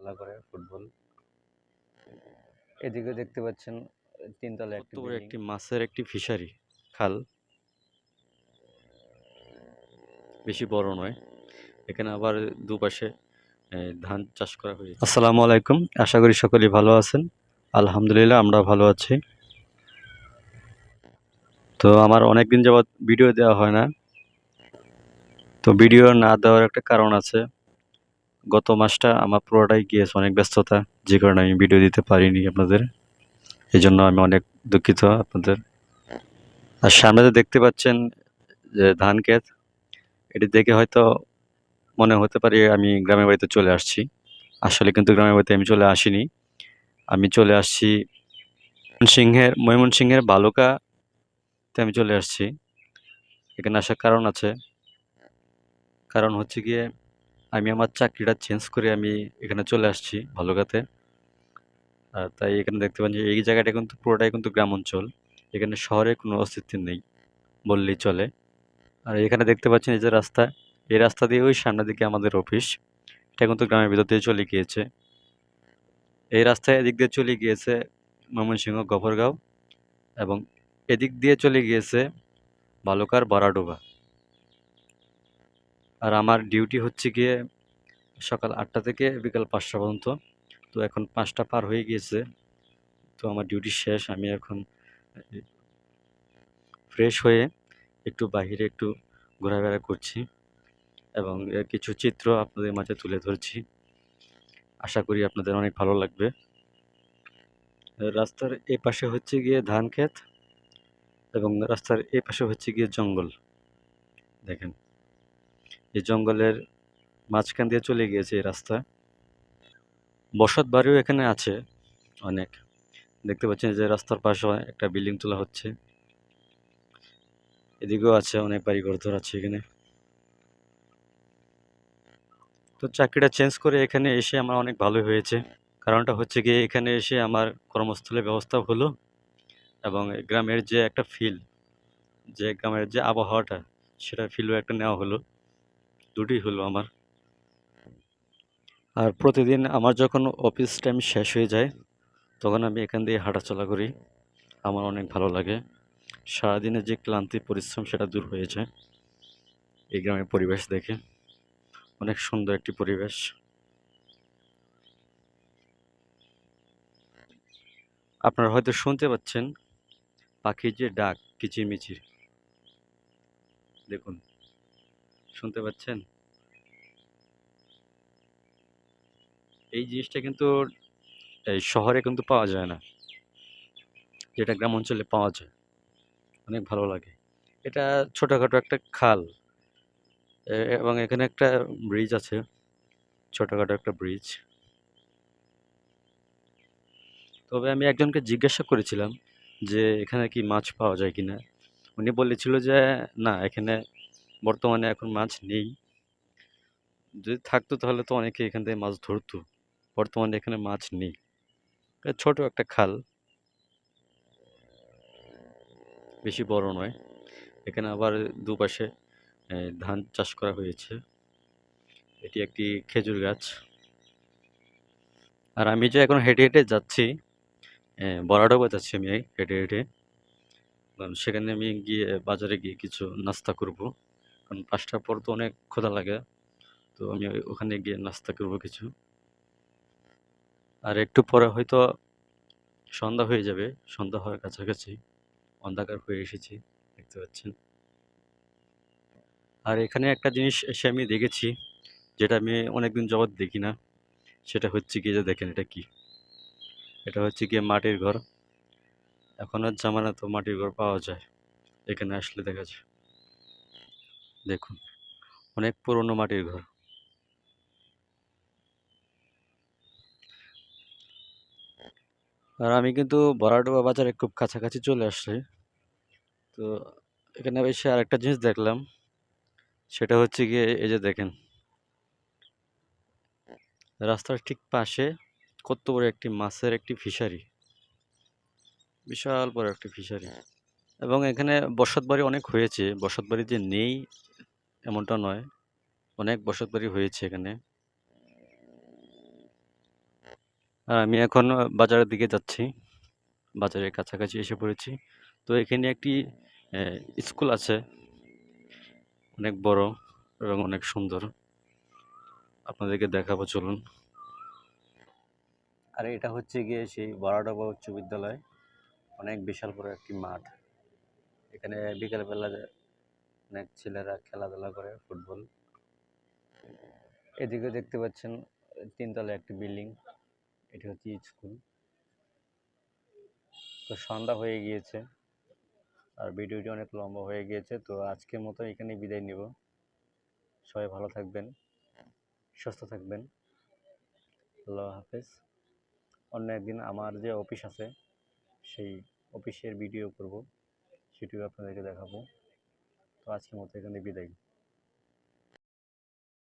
খেলা করে ফুটবল। এদিকে দেখতে পাচ্ছেন তিনতলা কত একটি বড় বিল্ডিং। একটি মাছের একটি ফিশারি খাল, বেশি বড় নয়। এখানে আবার দুপাশে ধান চাষ করা হয়েছে। আসসালামু আলাইকুম, আশা করি সকলেই ভালো আছেন। আলহামদুলিল্লাহ, আমরা ভালো আছি। তো আমার অনেকদিন যাবৎ ভিডিও দেওয়া হয় না। তো ভিডিও না দেওয়ার একটা কারণ আছে। গত মাসটা আমার পুরোটাই গিয়েছে অনেক ব্যস্ততা, যে কারণে আমি ভিডিও দিতে পারিনি আপনাদের। এই জন্য আমি অনেক দুঃখিত আপনাদের। আর সামনে যে দেখতে পাচ্ছেন যে ধান ক্ষেত, এটি দেখে হয়তো মনে হতে পারে আমি গ্রামের বাড়িতে চলে আসছি। আসলে কিন্তু গ্রামের বাড়িতে আমি চলে আসিনি। আমি চলে আসছি ময়মনসিংহের বালুকাতে আমি চলে আসছি। এখানে আসার কারণ আছে। কারণ হচ্ছে গিয়ে আমি আমার চাকরিটা চেঞ্জ করে আমি এখানে চলে আসছি বালুকাতে। আর তাই এখানে দেখতে পাচ্ছেন যে এই জায়গাটা কিন্তু পুরোটাই কিন্তু গ্রাম অঞ্চল। এখানে শহরের কোনো অস্তিত্ব নেই বললেই চলে। আর এখানে দেখতে পাচ্ছেন এই যে রাস্তা, এই রাস্তা দিয়ে ওই সামনের দিকে আমাদের অফিস। এটা কিন্তু গ্রামের ভিতর দিয়ে চলে গিয়েছে। এই রাস্তায় এদিক দিয়ে চলে গিয়েছে ময়মনসিংহ গফরগাঁও, এবং এদিক দিয়ে চলে গিয়েছে বালুকার বারাডোবা। আর আমার ডিউটি হচ্ছে গিয়ে সকাল ৮টা থেকে বিকাল ৫টা পর্যন্ত। তো এখন ৫টা পার হয়ে গিয়েছে। তো আমার ডিউটি শেষ। আমি এখন ফ্রেশ হয়ে একটু বাহিরে একটু ঘোরাফেরা করছি, এবং কিছু চিত্র আপনাদের মাঝে তুলে ধরছি। আশা করি আপনাদের অনেক ভালো লাগবে। রাস্তার এ পাশে হচ্ছে গিয়ে ধান ক্ষেত, এবং রাস্তার এ পাশে হচ্ছে গিয়ে জঙ্গল। দেখেন, এই জঙ্গলের মাঝখান দিয়ে চলে গিয়েছে এই রাস্তা। বসত বাড়িও এখানে আছে অনেক। দেখতে পাচ্ছেন যে রাস্তার পাশে একটা বিল্ডিং তোলা হচ্ছে। এদিকেও আছে অনেক বাড়ি ঘরদর আছে এখানে। তো চাকরিটা চেঞ্জ করে এখানে এসে আমার অনেক ভালো হয়েছে। কারণটা হচ্ছে গিয়ে এখানে এসে আমার কর্মস্থলের ব্যবস্থা হলো, এবং গ্রামের যে একটা ফিল, যে গ্রামের যে আবহাওয়াটা, সেটা ফিলও একটা নেওয়া হলো। দুটোই হলো আমার। আর প্রতিদিন আমার যখন অফিস টাইম শেষ হয়ে যায়, তখন আমি এখান দিয়ে হাঁটাচলা করি। আমার অনেক ভালো লাগে। সারাদিনের যে ক্লান্তি পরিশ্রম সেটা দূর হয়ে যায় এই গ্রামের পরিবেশ দেখে। অনেক সুন্দর একটি পরিবেশ। আপনারা হয়তো শুনতে পাচ্ছেন পাখির যে ডাক, কিচিরমিচির। দেখুন, শুনতে পাচ্ছেন? এই জিনিসটা কিন্তু এই শহরে কিন্তু পাওয়া যায় না, যেটা গ্রাম অঞ্চলে পাওয়া যায়। অনেক ভালো লাগে। এটা ছোটখাটো একটা খাল, এবং এখানে একটা ব্রিজ আছে, ছোটখাটো একটা ব্রিজ। তবে আমি একজনকে জিজ্ঞাসা করেছিলাম যে এখানে কি মাছ পাওয়া যায় কিনা। উনি বলেছিল যে না, এখানে বর্তমানে এখন মাছ নেই। যদি থাকতো তাহলে তো অনেকে এখান থেকে মাছ ধরতো। বর্তমানে এখানে মাছ নেই। এটা ছোট একটা খাল, বেশি বড় নয়। এখানে আবার দুপাশে ধান চাষ করা হয়েছে। এটি একটি খেজুর গাছ। আর আমি যে এখন হেঁটে হেঁটে যাচ্ছি, বরাডোবা যাচ্ছি আমি হেঁটে হেঁটে। কারণ সেখানে আমি গিয়ে বাজারে গিয়ে কিছু নাস্তা করব। কারণ ৫টার পর তো অনেক ক্ষুধা লাগে। তো আমি ওখানে গিয়ে নাস্তা করব কিছু। আর একটু পরে হয়তো সন্ধ্যা হয়ে যাবে। সন্ধ্যা হওয়ার কাছাকাছি। অন্ধকার হয়ে এসেছি, দেখতে পাচ্ছেন। আর এখানে একটা জিনিস এসে আমি দেখেছি, যেটা আমি অনেকদিন যাবৎ দেখি না। সেটা হচ্ছে গিয়ে যে দেখেন এটা কি? এটা হচ্ছে গিয়ে মাটির ঘর। এখনের জামানা তো মাটির ঘর পাওয়া যায়। এখানে আসলে দেখা যায়। দেখুন, অনেক পুরনো মাটির ঘর। আর আমি কিন্তু ভরাডুবা বাজারে খুব কাছাকাছি চলে আসছি। তো এখানে এসে আরেকটা জিনিস দেখলাম, সেটা হচ্ছে গিয়ে এই যে দেখেন, রাস্তার ঠিক পাশে কত বড় একটি মাছের একটি ফিশারি। বিশাল বড় একটি ফিশারি। এবং এখানে বসতবাড়ি অনেক হয়েছে। বসতবাড়ি যে নেই এমনটা নয়। অনেক বসতবাড়ি হয়েছে এখানে। আর আমি এখন বাজারের দিকে যাচ্ছি। বাজারের কাছাকাছি এসে পড়েছি। তো এখানে একটি স্কুল আছে, অনেক বড় এবং অনেক সুন্দর। আপনাদেরকে দেখাবো, চলুন। আর এটা হচ্ছে গিয়ে সেই বড়াডাবা উচ্চ বিদ্যালয়, অনেক বিশাল বড় একটি মাঠ। এখানে বিকেলবেলা অনেক ছেলেরা খেলাধুলা করে ফুটবল। এদিকে দেখতে পাচ্ছেন তিনতলা একটি বিল্ডিং, এটি হচ্ছে স্কুল। তো সন্ধ্যা হয়ে গিয়েছে আর ভিডিওটি অনেক লম্বা হয়ে গিয়েছে, তো আজকের মতো এখানে বিদায় নিব। সবাই ভালো থাকবেন, সুস্থ থাকবেন। আল্লাহ হাফেজ। অন্য একদিন আমার যে অফিস আছে সেই অফিসের ভিডিও করব, সেটিও আপনাদেরকে দেখাবো। তো আজকের মতো এখানে বিদায়।